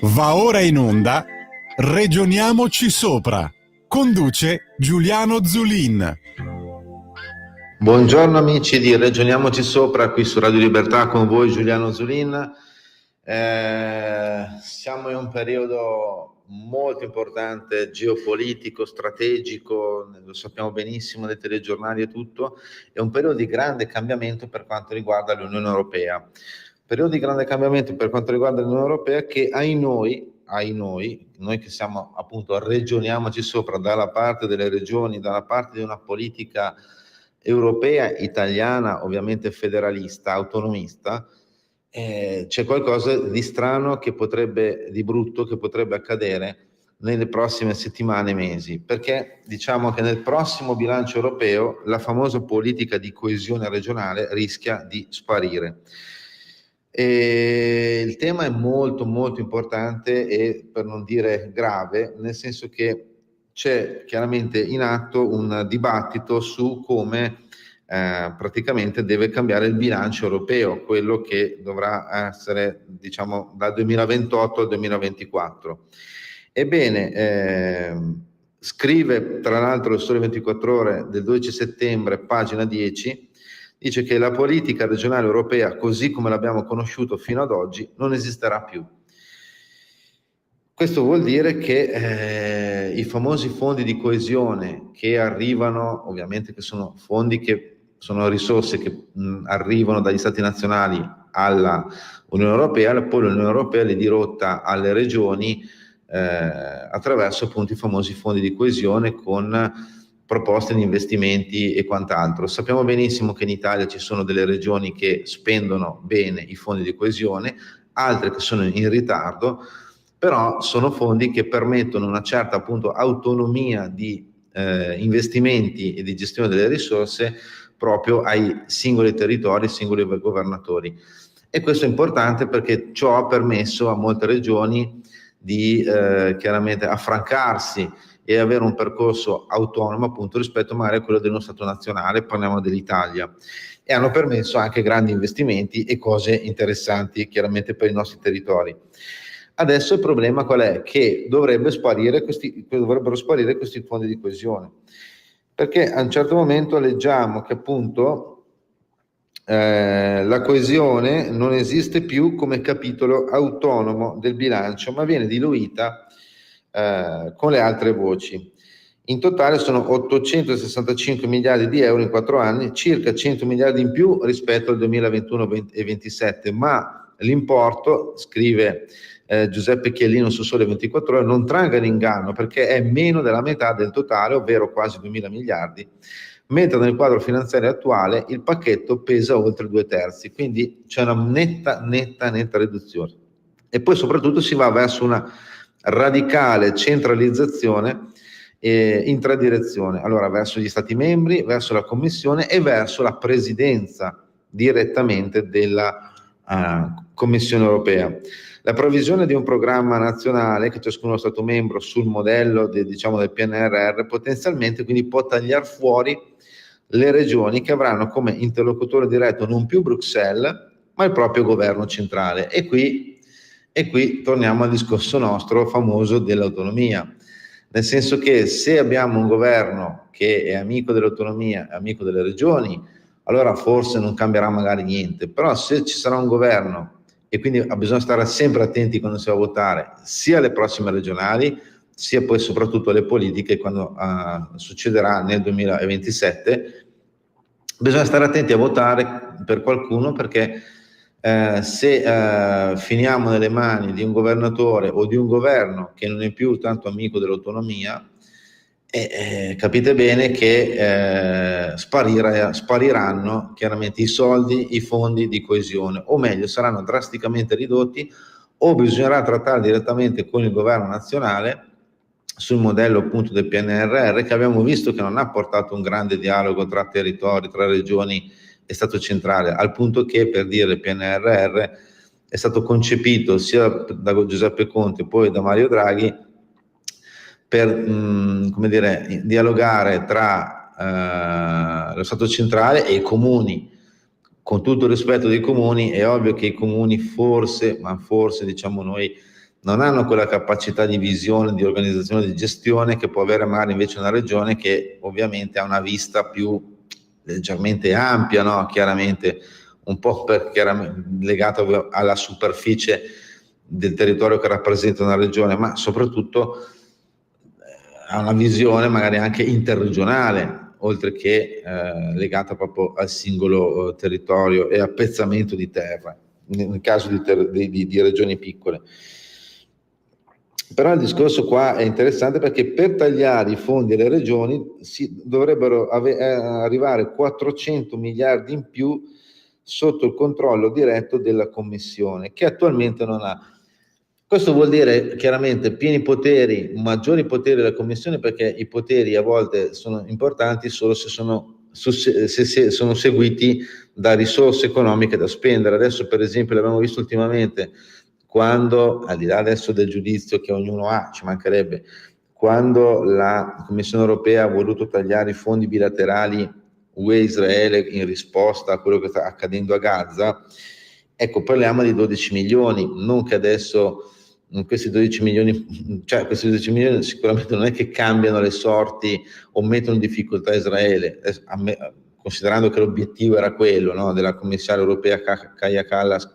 Va ora in onda Regioniamoci Sopra. Conduce Giuliano Zulin. Buongiorno amici di Regioniamoci Sopra, qui su Radio Libertà con voi Giuliano Zulin. Siamo in un periodo molto importante, geopolitico, strategico, lo sappiamo benissimo dai telegiornali e tutto, è un periodo di grande cambiamento per quanto riguarda l'Unione Europea. Periodo di grande cambiamento per quanto riguarda l'Unione Europea che noi che siamo appunto Regioniamoci Sopra, dalla parte delle regioni, dalla parte di una politica europea, italiana, ovviamente federalista, autonomista, c'è qualcosa di strano di brutto che potrebbe accadere nelle prossime settimane e mesi, perché diciamo che nel prossimo bilancio europeo la famosa politica di coesione regionale rischia di sparire. E il tema è molto molto importante e per non dire grave, nel senso che c'è chiaramente in atto un dibattito su come praticamente deve cambiare il bilancio europeo, quello che dovrà essere diciamo dal 2028 al 2024. Ebbene, scrive tra l'altro il Sole 24 Ore del 12 settembre, pagina 10, dice che la politica regionale europea, così come l'abbiamo conosciuto fino ad oggi, non esisterà più. Questo vuol dire che i famosi fondi di coesione che arrivano, ovviamente che sono fondi che sono risorse che arrivano dagli stati nazionali alla Unione Europea, poi l'Unione Europea le dirotta alle regioni attraverso appunto i famosi fondi di coesione con proposte di investimenti e quant'altro. Sappiamo benissimo che in Italia ci sono delle regioni che spendono bene i fondi di coesione, altre che sono in ritardo, però sono fondi che permettono una certa appunto autonomia di investimenti e di gestione delle risorse proprio ai singoli territori, ai singoli governatori. E questo è importante perché ciò ha permesso a molte regioni di chiaramente affrancarsi e avere un percorso autonomo appunto rispetto magari a quello dello Stato nazionale, parliamo dell'Italia, e hanno permesso anche grandi investimenti e cose interessanti chiaramente per i nostri territori. Adesso il problema qual è? Che dovrebbero sparire questi fondi di coesione, perché a un certo momento leggiamo che appunto la coesione non esiste più come capitolo autonomo del bilancio, ma viene diluita con le altre voci. In totale sono 865 miliardi di euro in 4 anni, circa 100 miliardi in più rispetto al 2021 e 2027, ma l'importo, scrive Giuseppe Chiellino su Sole 24 Ore, non tragga in inganno perché è meno della metà del totale, ovvero quasi 2000 miliardi, mentre nel quadro finanziario attuale il pacchetto pesa oltre 2/3, quindi c'è una netta riduzione. E poi soprattutto si va verso una radicale centralizzazione in 3 direzioni, allora verso gli Stati membri, verso la Commissione e verso la presidenza direttamente della Commissione europea. La previsione di un programma nazionale che ciascuno Stato membro sul modello del PNRR potenzialmente quindi può tagliare fuori le regioni che avranno come interlocutore diretto non più Bruxelles ma il proprio governo centrale. E qui torniamo al discorso nostro famoso dell'autonomia, nel senso che se abbiamo un governo che è amico dell'autonomia, amico delle regioni, allora forse non cambierà magari niente, però se ci sarà un governo, e quindi bisogna stare sempre attenti quando si va a votare sia alle prossime regionali sia poi soprattutto alle politiche quando succederà nel 2027, bisogna stare attenti a votare per qualcuno perché se finiamo nelle mani di un governatore o di un governo che non è più tanto amico dell'autonomia, capite bene che spariranno chiaramente i soldi, i fondi di coesione, o meglio saranno drasticamente ridotti, o bisognerà trattare direttamente con il governo nazionale sul modello appunto del PNRR, che abbiamo visto che non ha portato un grande dialogo tra territori, tra regioni e Stato centrale, al punto che, per dire, il PNRR è stato concepito sia da Giuseppe Conte poi da Mario Draghi per dialogare tra lo Stato centrale e i comuni. Con tutto il rispetto dei comuni, è ovvio che i comuni forse diciamo noi non hanno quella capacità di visione, di organizzazione, di gestione che può avere magari invece una regione che ovviamente ha una vista più leggermente ampia, no? Chiaramente un po' legato alla superficie del territorio che rappresenta una regione, ma soprattutto ha una visione magari anche interregionale, oltre che legata proprio al singolo territorio e al pezzamento di terra, nel caso di regioni piccole. Però il discorso qua è interessante perché per tagliare i fondi alle regioni dovrebbero arrivare 400 miliardi in più sotto il controllo diretto della Commissione, che attualmente non ha. Questo vuol dire chiaramente pieni poteri, maggiori poteri della Commissione, perché i poteri a volte sono importanti solo se sono seguiti da risorse economiche da spendere. Adesso per esempio l'abbiamo visto ultimamente, quando, al di là adesso del giudizio che ognuno ha, ci mancherebbe, quando la Commissione europea ha voluto tagliare i fondi bilaterali UE-Israele in risposta a quello che sta accadendo a Gaza, ecco, parliamo di 12 milioni, non che adesso questi 12 milioni, cioè questi 12 milioni sicuramente non è che cambiano le sorti o mettono in difficoltà Israele, considerando che l'obiettivo era quello, no, della commissaria europea Kaja Kallas,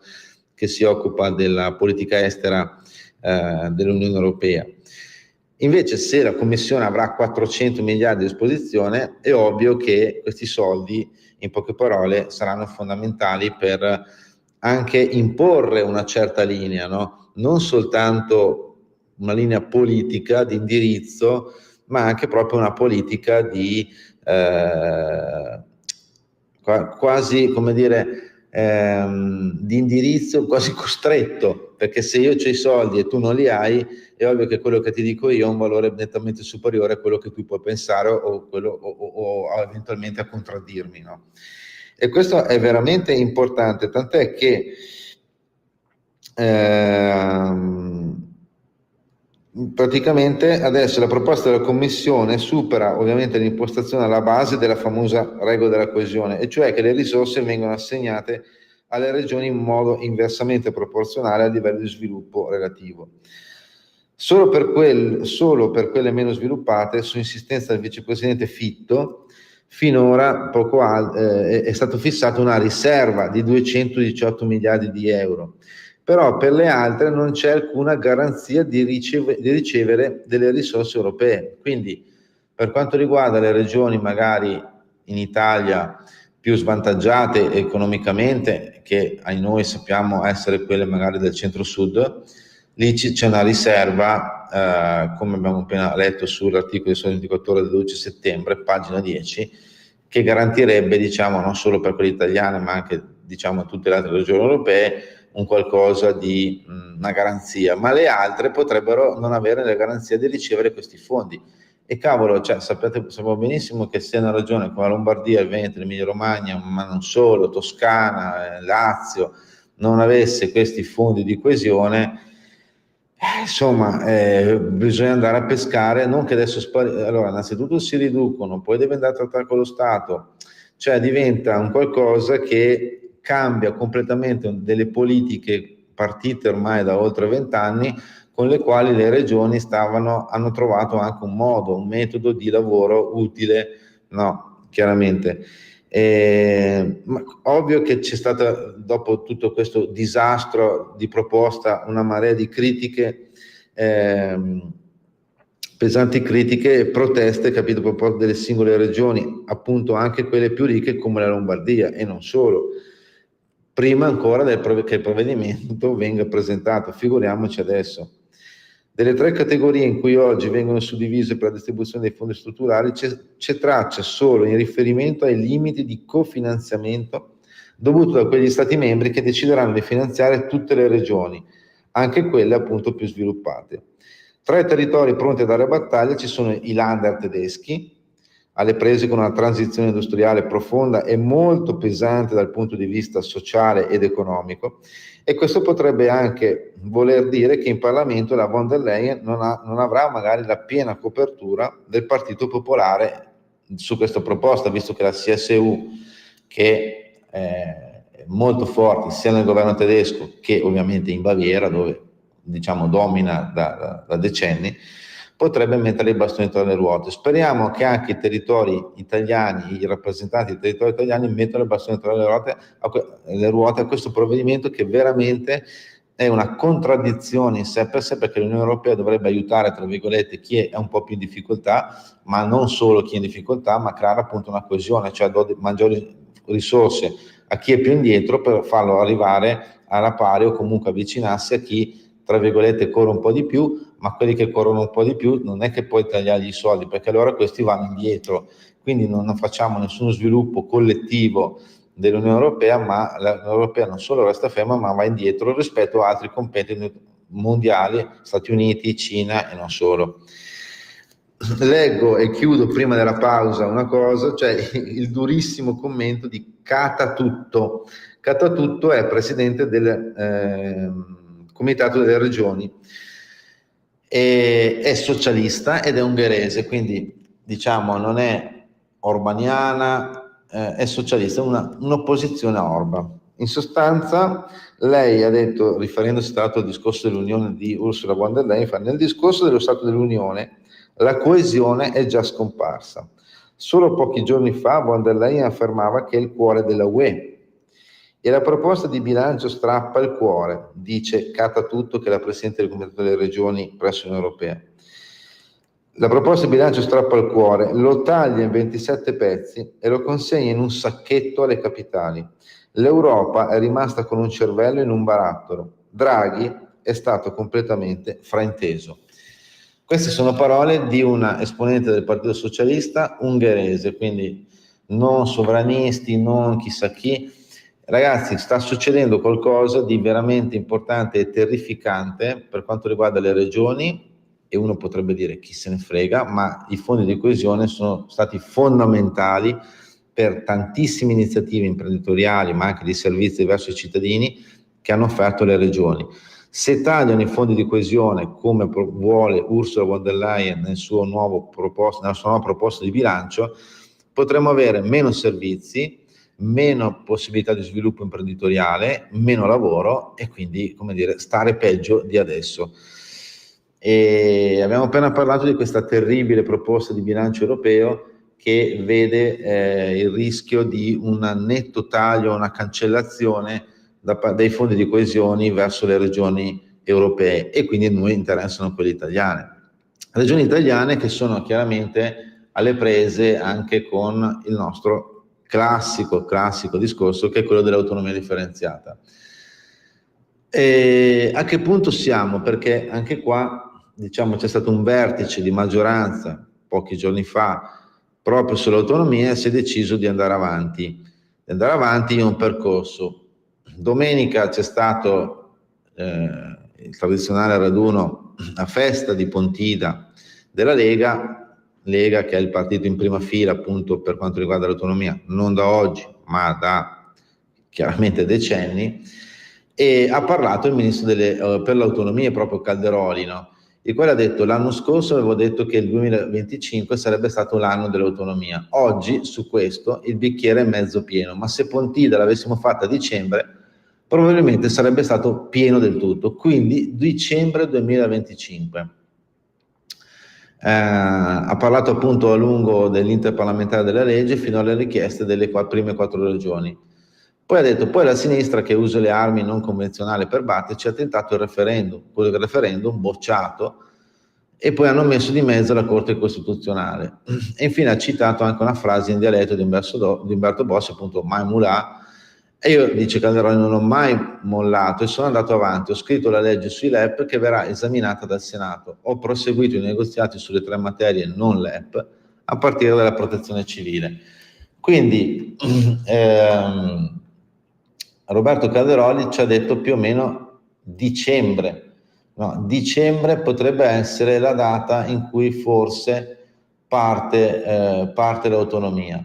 che si occupa della politica estera dell'Unione Europea. Invece se la Commissione avrà 400 miliardi a disposizione, è ovvio che questi soldi, in poche parole, saranno fondamentali per anche imporre una certa linea, no? Non soltanto una linea politica di indirizzo, ma anche proprio una politica di quasi, come dire, di indirizzo quasi costretto, perché se io ho i soldi e tu non li hai, è ovvio che quello che ti dico io ha un valore nettamente superiore a quello che tu puoi pensare o eventualmente a contraddirmi, no? E questo è veramente importante, tant'è che praticamente adesso la proposta della Commissione supera ovviamente l'impostazione alla base della famosa regola della coesione, e cioè che le risorse vengono assegnate alle regioni in modo inversamente proporzionale al livello di sviluppo relativo. Solo per quelle meno sviluppate, su insistenza del vicepresidente Fitto, finora è stato fissato una riserva di 218 miliardi di euro. Però per le altre non c'è alcuna garanzia di ricevere delle risorse europee. Quindi per quanto riguarda le regioni magari in Italia più svantaggiate economicamente, che ai noi sappiamo essere quelle magari del centro-sud, lì c'è una riserva, come abbiamo appena letto sull'articolo del Sole 24 Ore del 12 settembre, pagina 10, che garantirebbe, diciamo, non solo per quelle italiane, ma anche, diciamo, a tutte le altre regioni europee, un qualcosa di una garanzia, ma le altre potrebbero non avere la garanzia di ricevere questi fondi. E cavolo, cioè, sappiamo benissimo che se una regione come la Lombardia, il Veneto, l'Emilia Romagna, ma non solo, Toscana, Lazio, non avesse questi fondi di coesione, insomma, bisogna andare a pescare, non che adesso allora innanzitutto si riducono, poi deve andare a trattare con lo Stato, cioè diventa un qualcosa che cambia completamente delle politiche partite ormai da oltre 20 anni, con le quali le regioni hanno trovato anche un modo, un metodo di lavoro utile, no, chiaramente. Ma ovvio che c'è stata, dopo tutto questo disastro di proposta, una marea di critiche, pesanti critiche e proteste, capito, proprio delle singole regioni, appunto anche quelle più ricche come la Lombardia, e non solo, prima ancora che il provvedimento venga presentato, figuriamoci adesso. Delle tre categorie in cui oggi vengono suddivise per la distribuzione dei fondi strutturali c'è traccia solo in riferimento ai limiti di cofinanziamento dovuto da quegli Stati membri che decideranno di finanziare tutte le regioni, anche quelle appunto più sviluppate. Tra i territori pronti a dare battaglia ci sono i Länder tedeschi, alle prese con una transizione industriale profonda e molto pesante dal punto di vista sociale ed economico, e questo potrebbe anche voler dire che in Parlamento la von der Leyen non avrà magari la piena copertura del Partito Popolare su questa proposta, visto che la CSU, che è molto forte sia nel governo tedesco che ovviamente in Baviera, dove diciamo domina da decenni, potrebbe mettere i bastoni tra le ruote. Speriamo che anche i territori italiani, i rappresentanti dei territori italiani mettano i bastoni tra le ruote a questo provvedimento, che veramente è una contraddizione in sé per sé, perché l'Unione Europea dovrebbe aiutare, tra virgolette, chi è un po' più in difficoltà, ma non solo chi è in difficoltà, ma creare appunto una coesione, cioè maggiori risorse a chi è più indietro per farlo arrivare alla pari o comunque avvicinarsi a chi, tra virgolette, corre un po' di più, ma quelli che corrono un po' di più non è che puoi tagliargli i soldi, perché allora questi vanno indietro, quindi non facciamo nessuno sviluppo collettivo dell'Unione Europea, ma l'Unione Europea non solo resta ferma, ma va indietro rispetto a altri competitor mondiali, Stati Uniti, Cina e non solo. Leggo e chiudo prima della pausa una cosa, cioè il durissimo commento di Catatutto. Catatutto è presidente del Comitato delle Regioni, è socialista ed è ungherese, quindi diciamo non è orbaniana, è socialista, un'opposizione a Orban. In sostanza lei ha detto, riferendosi tra l'altro al discorso dell'Unione di Ursula von der Leyen, nel discorso dello Stato dell'Unione la coesione è già scomparsa. Solo pochi giorni fa von der Leyen affermava che è il cuore della UE e la proposta di bilancio strappa il cuore, dice Catatutto, che è la Presidente del Comitato delle Regioni presso l'Unione Europea. La proposta di bilancio strappa il cuore, lo taglia in 27 pezzi e lo consegna in un sacchetto alle capitali. L'Europa è rimasta con un cervello in un barattolo. Draghi è stato completamente frainteso. Queste sono parole di una esponente del Partito Socialista ungherese, quindi non sovranisti, non chissà chi. Ragazzi, sta succedendo qualcosa di veramente importante e terrificante per quanto riguarda le regioni, e uno potrebbe dire chi se ne frega, ma i fondi di coesione sono stati fondamentali per tantissime iniziative imprenditoriali, ma anche di servizi verso i cittadini che hanno offerto le regioni. Se tagliano i fondi di coesione, come vuole Ursula von der Leyen nella sua nuova proposta di bilancio, potremo avere meno servizi, meno possibilità di sviluppo imprenditoriale, meno lavoro e quindi, come dire, stare peggio di adesso. E abbiamo appena parlato di questa terribile proposta di bilancio europeo che vede il rischio di un netto taglio, una cancellazione dei fondi di coesione verso le regioni europee, e quindi a noi interessano quelle italiane. Regioni italiane che sono chiaramente alle prese anche con il nostro classico discorso, che è quello dell'autonomia differenziata. E a che punto siamo? Perché anche qua, diciamo, c'è stato un vertice di maggioranza pochi giorni fa proprio sull'autonomia e si è deciso di andare avanti in un percorso. Domenica c'è stato il tradizionale raduno a festa di Pontida della Lega che è il partito in prima fila appunto per quanto riguarda l'autonomia, non da oggi ma da chiaramente decenni, e ha parlato il ministro per l'autonomia, proprio Calderoli, no? Il quale ha detto: l'anno scorso avevo detto che il 2025 sarebbe stato l'anno dell'autonomia. Oggi su questo il bicchiere è mezzo pieno, ma se Pontida l'avessimo fatta a dicembre probabilmente sarebbe stato pieno del tutto, quindi dicembre 2025. Ha parlato appunto a lungo dell'interparlamentare della legge fino alle richieste delle prime 4 regioni. Poi ha detto: poi la sinistra che usa le armi non convenzionali per batterci ha tentato quello del referendum bocciato, e poi hanno messo di mezzo la Corte Costituzionale. E infine ha citato anche una frase in dialetto di Umberto Bossi, appunto mai mulà, e io, dice Calderoli, non ho mai mollato e sono andato avanti, ho scritto la legge sui LEP che verrà esaminata dal Senato, ho proseguito i negoziati sulle 3 materie non LEP a partire dalla protezione civile. Quindi Roberto Calderoli ci ha detto più o meno dicembre. No, dicembre potrebbe essere la data in cui forse parte l'autonomia.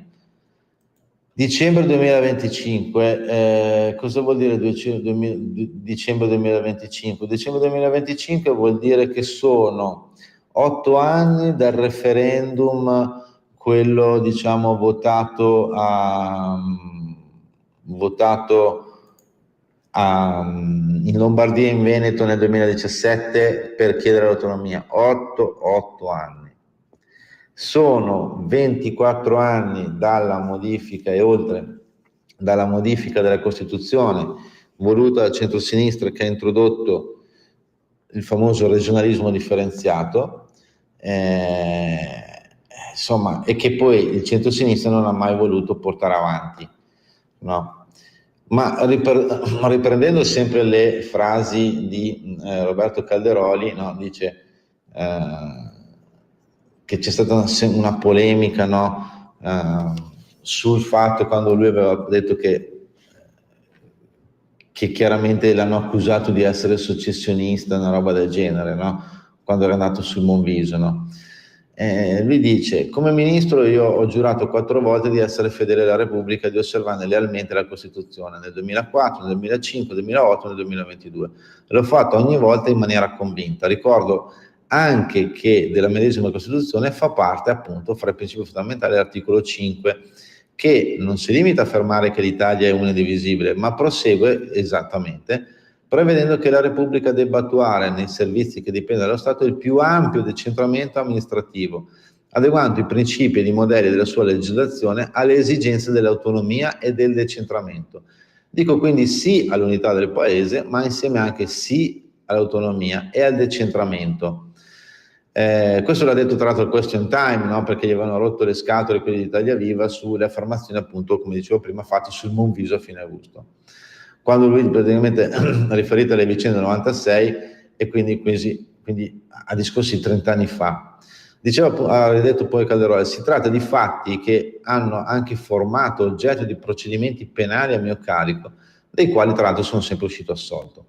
Dicembre 2025, cosa vuol dire dicembre 2025? Dicembre 2025 vuol dire che sono 8 anni dal referendum, quello diciamo votato in Lombardia e in Veneto nel 2017 per chiedere l'autonomia, 8 anni. Sono 24 anni dalla modifica e oltre dalla modifica della Costituzione voluta dal centro-sinistra, che ha introdotto il famoso regionalismo differenziato, insomma, e che poi il centro-sinistra non ha mai voluto portare avanti, no? Ma riprendendo sempre le frasi di Roberto Calderoli, no? Dice che c'è stata una polemica, no? Sul fatto, quando lui aveva detto che chiaramente l'hanno accusato di essere secessionista, una roba del genere, no? Quando era andato sul Monviso, no? Lui dice: come ministro io ho giurato 4 volte di essere fedele alla Repubblica e di osservare lealmente la Costituzione, nel 2004, nel 2005, nel 2008 e nel 2022. L'ho fatto ogni volta in maniera convinta. Ricordo anche che della medesima Costituzione fa parte, appunto, fra i principi fondamentali, l'articolo 5, che non si limita a affermare che l'Italia è una e indivisibile, ma prosegue esattamente prevedendo che la Repubblica debba attuare nei servizi che dipendono dallo Stato il più ampio decentramento amministrativo, adeguando i principi e i modelli della sua legislazione alle esigenze dell'autonomia e del decentramento. Dico quindi sì all'unità del Paese, ma insieme anche sì all'autonomia e al decentramento. Questo l'ha detto tra l'altro il Question Time, no? Perché gli avevano rotto le scatole quelli di Italia Viva sulle affermazioni, appunto, come dicevo prima, fatte sul Monviso a fine agosto, quando lui praticamente riferito alle vicende del 96 e quindi a discorsi 30 anni fa. Ha detto poi Calderoli: si tratta di fatti che hanno anche formato oggetto di procedimenti penali a mio carico, dei quali tra l'altro sono sempre uscito assolto.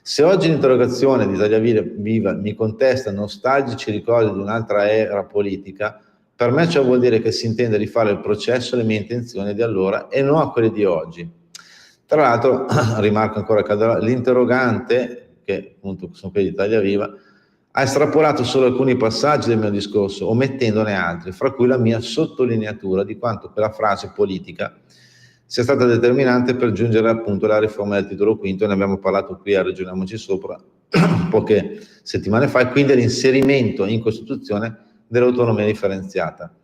Se oggi l'interrogazione di Italia Viva mi contesta nostalgici ricordi di un'altra era politica, per me ciò vuol dire che si intende rifare il processo alle mie intenzioni di allora e non a quelle di oggi. Tra l'altro, rimarco ancora Calderoli, l'interrogante, che appunto sono quelli di Italia Viva, ha estrapolato solo alcuni passaggi del mio discorso, omettendone altri, fra cui la mia sottolineatura di quanto quella frase politica sia stata determinante per giungere appunto alla riforma del titolo quinto, ne abbiamo parlato qui a Ragioniamoci Sopra poche settimane fa, e quindi l'inserimento in Costituzione dell'autonomia differenziata.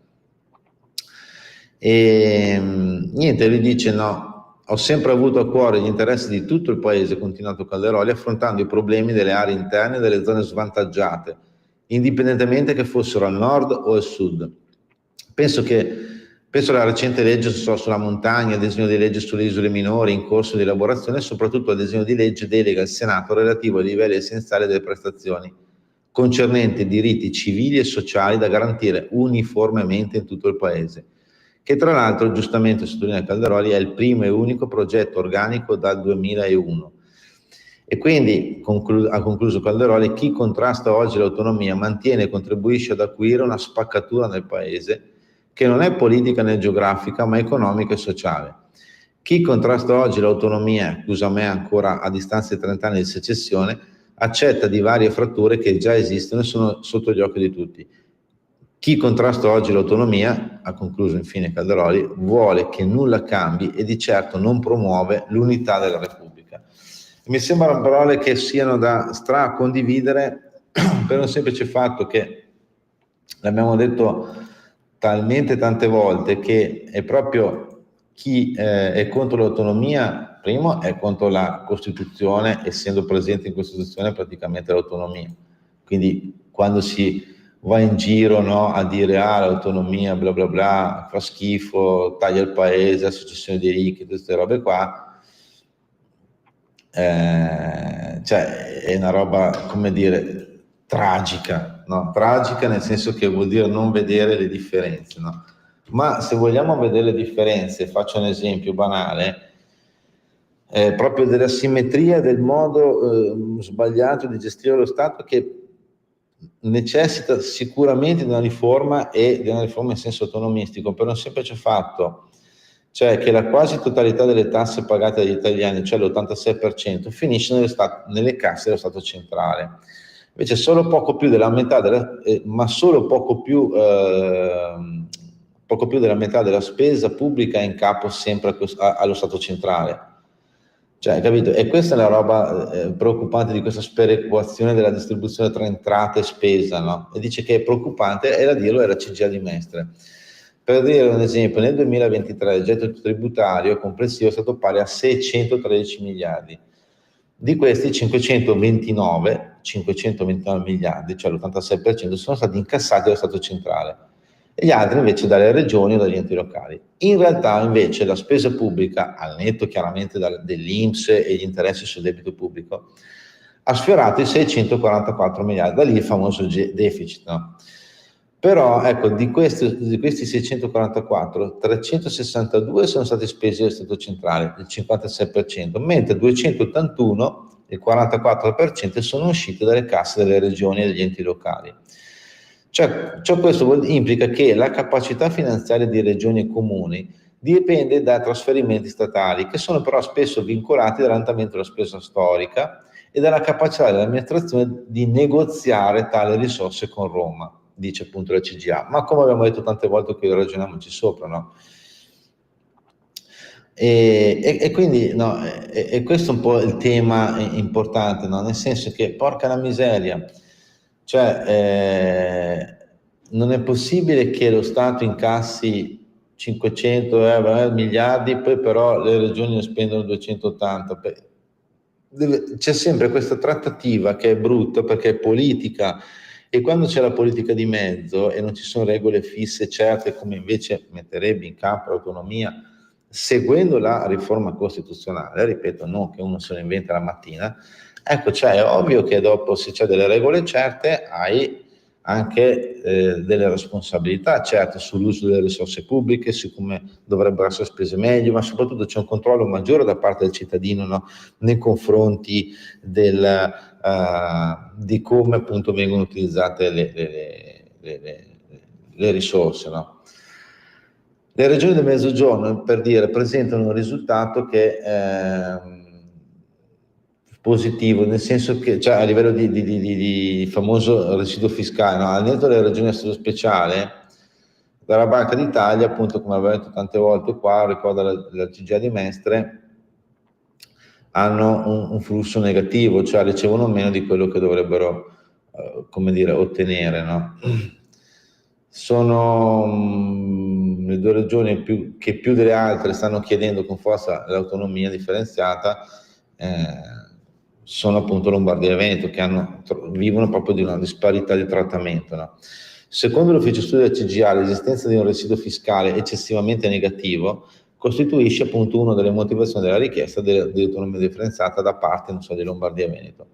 E niente, lui dice: no, ho sempre avuto a cuore gli interessi di tutto il paese, continuato Calderoli, affrontando i problemi delle aree interne e delle zone svantaggiate, indipendentemente che fossero al nord o al sud. Penso alla recente legge sulla montagna, al disegno di legge sulle isole minori in corso di elaborazione e soprattutto al disegno di legge delega al Senato relativo ai livelli essenziali delle prestazioni, concernenti diritti civili e sociali da garantire uniformemente in tutto il paese, che tra l'altro, giustamente sottolinea Calderoli, è il primo e unico progetto organico dal 2001. E quindi, ha concluso Calderoli, chi contrasta oggi l'autonomia mantiene e contribuisce ad acuire una spaccatura nel paese che non è politica né geografica, ma economica e sociale. Chi contrasta oggi l'autonomia, accusa me ancora a distanza di 30 anni di secessione, accetta di varie fratture che già esistono e sono sotto gli occhi di tutti. Chi contrasta oggi l'autonomia, ha concluso infine Calderoli, vuole che nulla cambi e di certo non promuove l'unità della Repubblica. Mi sembrano parole che siano da stracondividere per un semplice fatto che, l'abbiamo detto talmente tante volte, che è proprio chi è contro l'autonomia, primo è contro la Costituzione, essendo presente in Costituzione praticamente l'autonomia. Quindi quando si va in giro, no, a dire l'autonomia bla bla bla, fa schifo, taglia il paese, associazione dei ricchi, tutte queste robe qua, cioè è una roba, come dire, tragica, no? Tragica nel senso che vuol dire non vedere le differenze, no? Ma se vogliamo vedere le differenze, faccio un esempio banale, proprio della simmetria del modo sbagliato di gestire lo Stato, che necessita sicuramente di una riforma, e di una riforma in senso autonomistico, per un semplice fatto, cioè che la quasi totalità delle tasse pagate dagli italiani, cioè l'86%, finisce nelle casse dello Stato centrale. Invece solo poco più della metà poco più della metà della spesa pubblica è in capo sempre allo Stato centrale. Cioè, capito? E questa è la roba preoccupante di questa sperequazione della distribuzione tra entrata e spesa, no? E dice che è preoccupante, e a dirlo è la CGIA di Mestre. Per dire un esempio, nel 2023 il gettito tributario complessivo è stato pari a 613 miliardi. Di questi 529 miliardi, cioè l'86%, sono stati incassati dallo Stato centrale e gli altri invece dalle regioni o dagli enti locali. In realtà invece la spesa pubblica, al netto chiaramente dell'INPS e gli interessi sul debito pubblico, ha sfiorato i 644 miliardi, da lì il famoso deficit. No? Però ecco, di questi 644, 362 sono stati spesi dallo Stato centrale, il 56%, mentre 281, il 44%, sono usciti dalle casse delle regioni e degli enti locali. Cioè questo implica che la capacità finanziaria di regioni e comuni dipende da trasferimenti statali, che sono però spesso vincolati dall'andamento della spesa storica e dalla capacità dell'amministrazione di negoziare tali risorse con Roma, dice appunto la CGA. Ma come abbiamo detto tante volte qui, ragioniamoci sopra, no? E quindi no, e questo è un po' il tema importante, no? Nel senso che porca la miseria, cioè non è possibile che lo Stato incassi 500 miliardi, poi però le regioni ne spendono 280. C'è sempre questa trattativa che è brutta perché è politica, e quando c'è la politica di mezzo e non ci sono regole fisse certe, come invece metterebbe in campo l'autonomia, seguendo la riforma costituzionale, ripeto, non che uno se lo inventa la mattina, ecco, cioè è ovvio che dopo, se c'è delle regole certe, hai anche delle responsabilità certe sull'uso delle risorse pubbliche, su come dovrebbero essere spese meglio, ma soprattutto c'è un controllo maggiore da parte del cittadino, no? Nei confronti di come appunto vengono utilizzate le risorse, no? Le regioni del Mezzogiorno, per dire, presentano un risultato che è positivo, nel senso che, cioè, a livello di famoso residuo fiscale, no? Al netto delle regioni a statuto speciale, dalla Banca d'Italia, appunto, come abbiamo detto tante volte qua, ricorda la CGIA di Mestre, hanno un flusso negativo, cioè ricevono meno di quello che dovrebbero, come dire, ottenere, no? Sono le due regioni che più delle altre stanno chiedendo con forza l'autonomia differenziata, sono appunto Lombardia e Veneto, che vivono proprio di una disparità di trattamento, no? Secondo l'ufficio studi del CGA, l'esistenza di un residuo fiscale eccessivamente negativo costituisce appunto una delle motivazioni della richiesta dell'autonomia differenziata da parte, non so, di Lombardia e Veneto.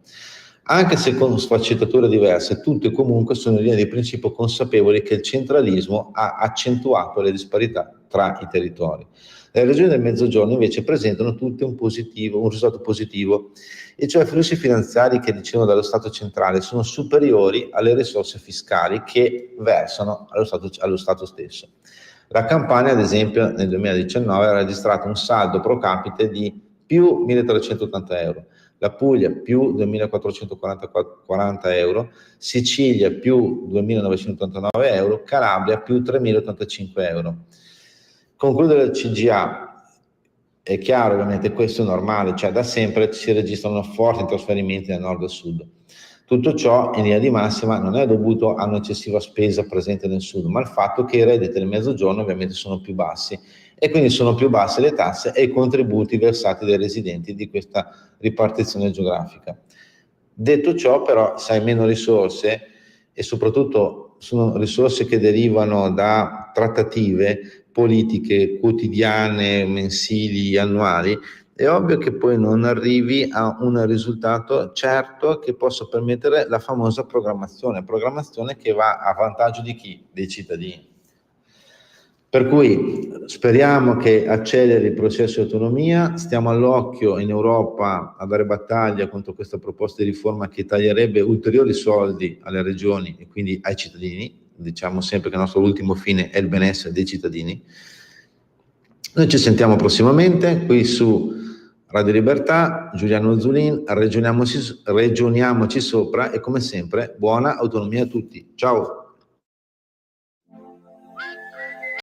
Anche se con sfaccettature diverse, tutte comunque sono in linea di principio consapevoli che il centralismo ha accentuato le disparità tra i territori. Le regioni del Mezzogiorno invece presentano tutte un risultato positivo, e cioè i flussi finanziari che ricevono dallo Stato centrale sono superiori alle risorse fiscali che versano allo Stato stesso. La Campania, ad esempio, nel 2019 ha registrato un saldo pro capite di più 1.380 euro, la Puglia più 2.440 euro, Sicilia più 2.989 euro, Calabria più 3.085 euro. Conclude la CGA, è chiaro ovviamente, questo è normale, cioè da sempre si registrano forti trasferimenti da nord a sud. Tutto ciò in linea di massima non è dovuto a un'eccessiva spesa presente nel sud, ma al fatto che i redditi del Mezzogiorno ovviamente sono più bassi, e quindi sono più basse le tasse e i contributi versati dai residenti di questa ripartizione geografica. Detto ciò, però, se hai meno risorse, e soprattutto sono risorse che derivano da trattative politiche quotidiane, mensili, annuali, è ovvio che poi non arrivi a un risultato certo che possa permettere la famosa programmazione che va a vantaggio di chi? Dei cittadini. Per cui speriamo che acceleri il processo di autonomia, stiamo all'occhio in Europa a dare battaglia contro questa proposta di riforma che taglierebbe ulteriori soldi alle regioni e quindi ai cittadini. Diciamo sempre che il nostro ultimo fine è il benessere dei cittadini. Noi ci sentiamo prossimamente qui su Radio Libertà, Giuliano Zulin, ragioniamoci sopra, e come sempre buona autonomia a tutti. Ciao!